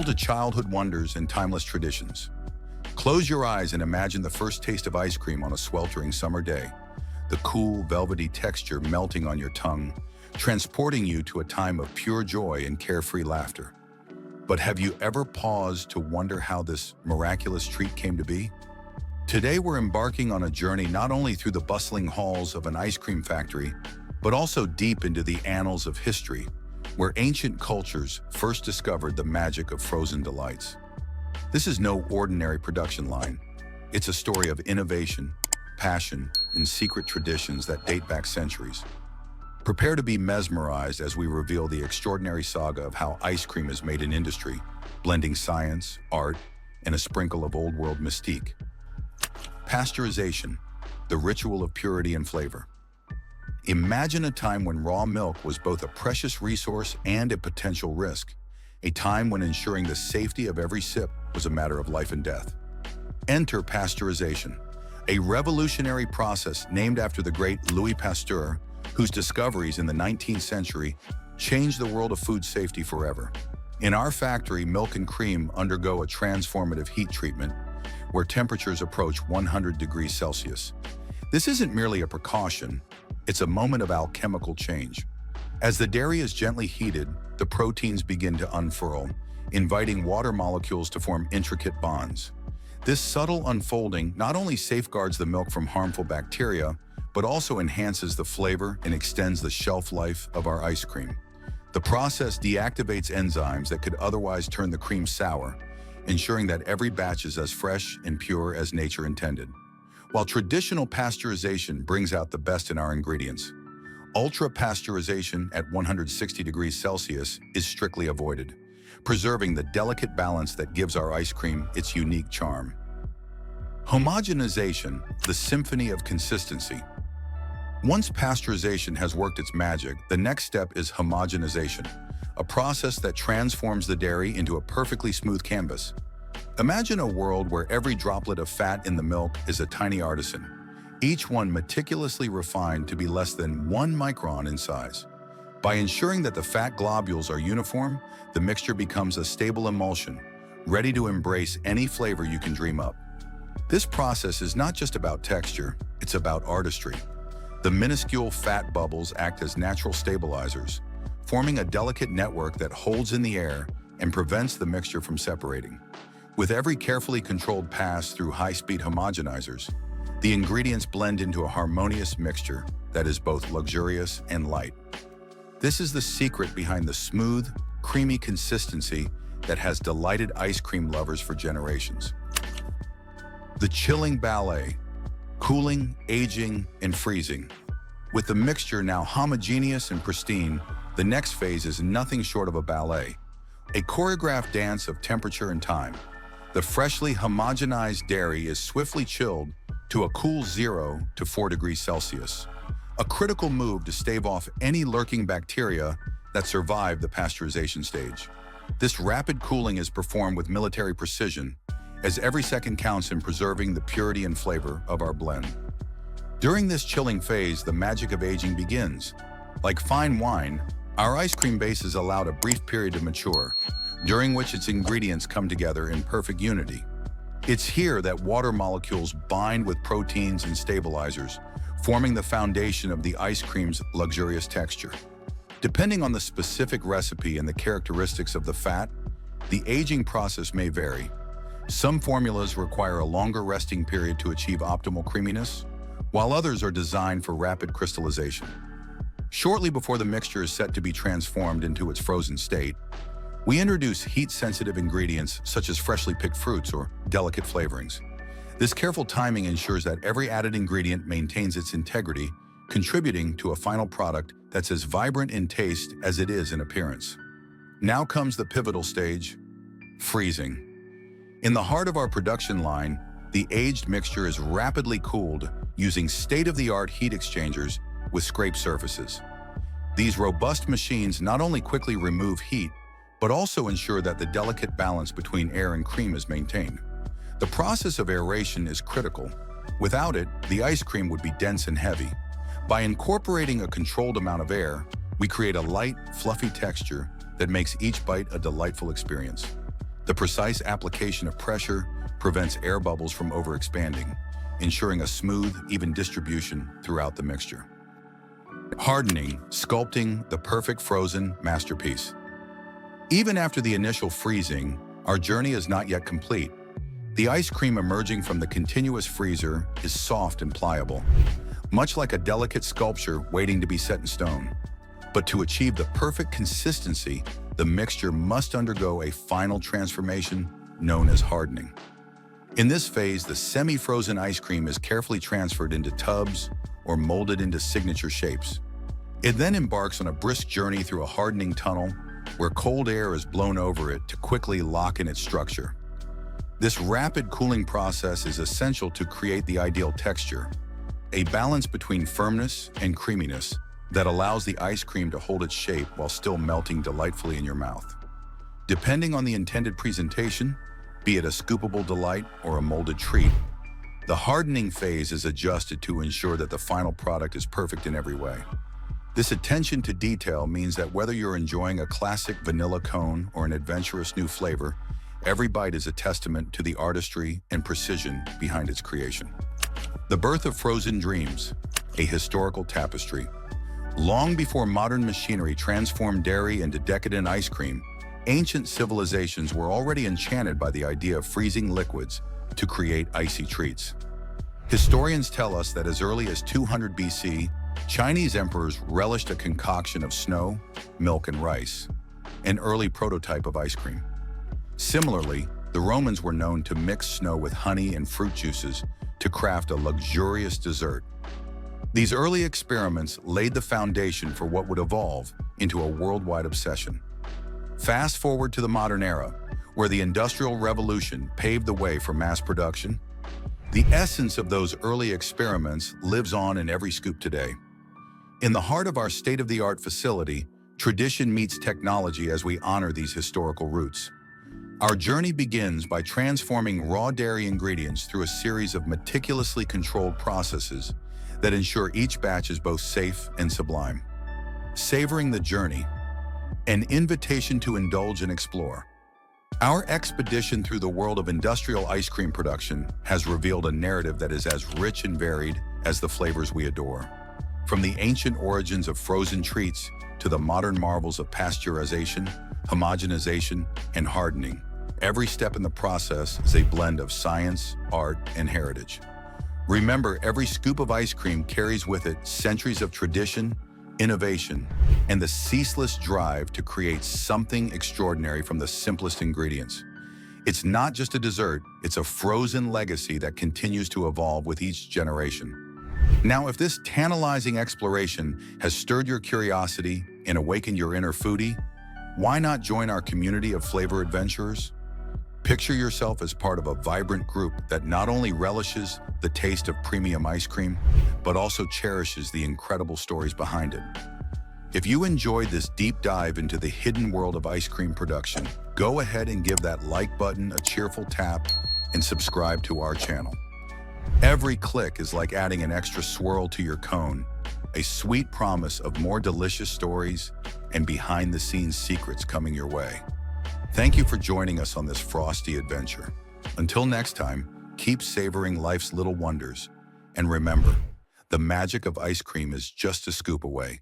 to childhood wonders and timeless traditions. Close your eyes and imagine the first taste of ice cream on a sweltering summer day. The cool, velvety texture melting on your tongue, transporting you to a time of pure joy and carefree laughter. But have you ever paused to wonder how this miraculous treat came to be? Today we're embarking on a journey not only through the bustling halls of an ice cream factory, but also deep into the annals of history, where ancient cultures first discovered the magic of frozen delights. This is no ordinary production line. It's a story of innovation, passion, and secret traditions that date back centuries. Prepare to be mesmerized as we reveal the extraordinary saga of how ice cream is made in industry, blending science, art, and a sprinkle of old-world mystique. Pasteurization, the ritual of purity and flavor. Imagine a time when raw milk was both a precious resource and a potential risk, a time when ensuring the safety of every sip was a matter of life and death. Enter pasteurization, a revolutionary process named after the great Louis Pasteur, whose discoveries in the 19th century changed the world of food safety forever. In our factory, milk and cream undergo a transformative heat treatment where temperatures approach 100 degrees Celsius. This isn't merely a precaution, it's a moment of alchemical change. As the dairy is gently heated, the proteins begin to unfurl, inviting water molecules to form intricate bonds. This subtle unfolding not only safeguards the milk from harmful bacteria, but also enhances the flavor and extends the shelf life of our ice cream. The process deactivates enzymes that could otherwise turn the cream sour, ensuring that every batch is as fresh and pure as nature intended. While traditional pasteurization brings out the best in our ingredients, ultra-pasteurization at 160 degrees Celsius is strictly avoided, preserving the delicate balance that gives our ice cream its unique charm. Homogenization, the symphony of consistency. Once pasteurization has worked its magic, the next step is homogenization, a process that transforms the dairy into a perfectly smooth canvas. Imagine a world where every droplet of fat in the milk is a tiny artisan, each one meticulously refined to be less than 1 micron in size. By ensuring that the fat globules are uniform, the mixture becomes a stable emulsion, ready to embrace any flavor you can dream up. This process is not just about texture, it's about artistry. The minuscule fat bubbles act as natural stabilizers, forming a delicate network that holds in the air and prevents the mixture from separating. With every carefully controlled pass through high-speed homogenizers, the ingredients blend into a harmonious mixture that is both luxurious and light. This is the secret behind the smooth, creamy consistency that has delighted ice cream lovers for generations. The chilling ballet, cooling, aging, and freezing. With the mixture now homogeneous and pristine, the next phase is nothing short of a ballet, a choreographed dance of temperature and time. The freshly homogenized dairy is swiftly chilled to a cool 0 to 4 degrees Celsius, a critical move to stave off any lurking bacteria that survive the pasteurization stage. This rapid cooling is performed with military precision, as every second counts in preserving the purity and flavor of our blend. During this chilling phase, the magic of aging begins. Like fine wine, our ice cream base is allowed a brief period to mature, during which its ingredients come together in perfect unity. It's here that water molecules bind with proteins and stabilizers, forming the foundation of the ice cream's luxurious texture. Depending on the specific recipe and the characteristics of the fat, the aging process may vary. Some formulas require a longer resting period to achieve optimal creaminess, while others are designed for rapid crystallization. Shortly before the mixture is set to be transformed into its frozen state, we introduce heat-sensitive ingredients such as freshly picked fruits or delicate flavorings. This careful timing ensures that every added ingredient maintains its integrity, contributing to a final product that's as vibrant in taste as it is in appearance. Now comes the pivotal stage, freezing. In the heart of our production line, the aged mixture is rapidly cooled using state-of-the-art heat exchangers with scrape surfaces. These robust machines not only quickly remove heat, but also ensure that the delicate balance between air and cream is maintained. The process of aeration is critical. Without it, the ice cream would be dense and heavy. By incorporating a controlled amount of air, we create a light, fluffy texture that makes each bite a delightful experience. The precise application of pressure prevents air bubbles from overexpanding, ensuring a smooth, even distribution throughout the mixture. Hardening, sculpting the perfect frozen masterpiece. Even after the initial freezing, our journey is not yet complete. The ice cream emerging from the continuous freezer is soft and pliable, much like a delicate sculpture waiting to be set in stone. But to achieve the perfect consistency, the mixture must undergo a final transformation known as hardening. In this phase, the semi-frozen ice cream is carefully transferred into tubs or molded into signature shapes. It then embarks on a brisk journey through a hardening tunnel where cold air is blown over it to quickly lock in its structure. This rapid cooling process is essential to create the ideal texture, a balance between firmness and creaminess that allows the ice cream to hold its shape while still melting delightfully in your mouth. Depending on the intended presentation, be it a scoopable delight or a molded treat, the hardening phase is adjusted to ensure that the final product is perfect in every way. This attention to detail means that whether you're enjoying a classic vanilla cone or an adventurous new flavor, every bite is a testament to the artistry and precision behind its creation. The birth of frozen dreams, a historical tapestry. Long before modern machinery transformed dairy into decadent ice cream, ancient civilizations were already enchanted by the idea of freezing liquids to create icy treats. Historians tell us that as early as 200 BC, Chinese emperors relished a concoction of snow, milk, and rice, an early prototype of ice cream. Similarly, the Romans were known to mix snow with honey and fruit juices to craft a luxurious dessert. These early experiments laid the foundation for what would evolve into a worldwide obsession. Fast forward to the modern era, where the Industrial Revolution paved the way for mass production. The essence of those early experiments lives on in every scoop today. In the heart of our state-of-the-art facility, tradition meets technology as we honor these historical roots. Our journey begins by transforming raw dairy ingredients through a series of meticulously controlled processes that ensure each batch is both safe and sublime. Savoring the journey, an invitation to indulge and explore. Our expedition through the world of industrial ice cream production has revealed a narrative that is as rich and varied as the flavors we adore. From the ancient origins of frozen treats to the modern marvels of pasteurization, homogenization, and hardening, every step in the process is a blend of science, art, and heritage. Remember, every scoop of ice cream carries with it centuries of tradition, innovation, and the ceaseless drive to create something extraordinary from the simplest ingredients. It's not just a dessert, it's a frozen legacy that continues to evolve with each generation. Now, if this tantalizing exploration has stirred your curiosity and awakened your inner foodie, why not join our community of flavor adventurers? Picture yourself as part of a vibrant group that not only relishes the taste of premium ice cream, but also cherishes the incredible stories behind it. If you enjoyed this deep dive into the hidden world of ice cream production, go ahead and give that like button a cheerful tap and subscribe to our channel. Every click is like adding an extra swirl to your cone, a sweet promise of more delicious stories and behind-the-scenes secrets coming your way. Thank you for joining us on this frosty adventure. Until next time, keep savoring life's little wonders. And remember, the magic of ice cream is just a scoop away.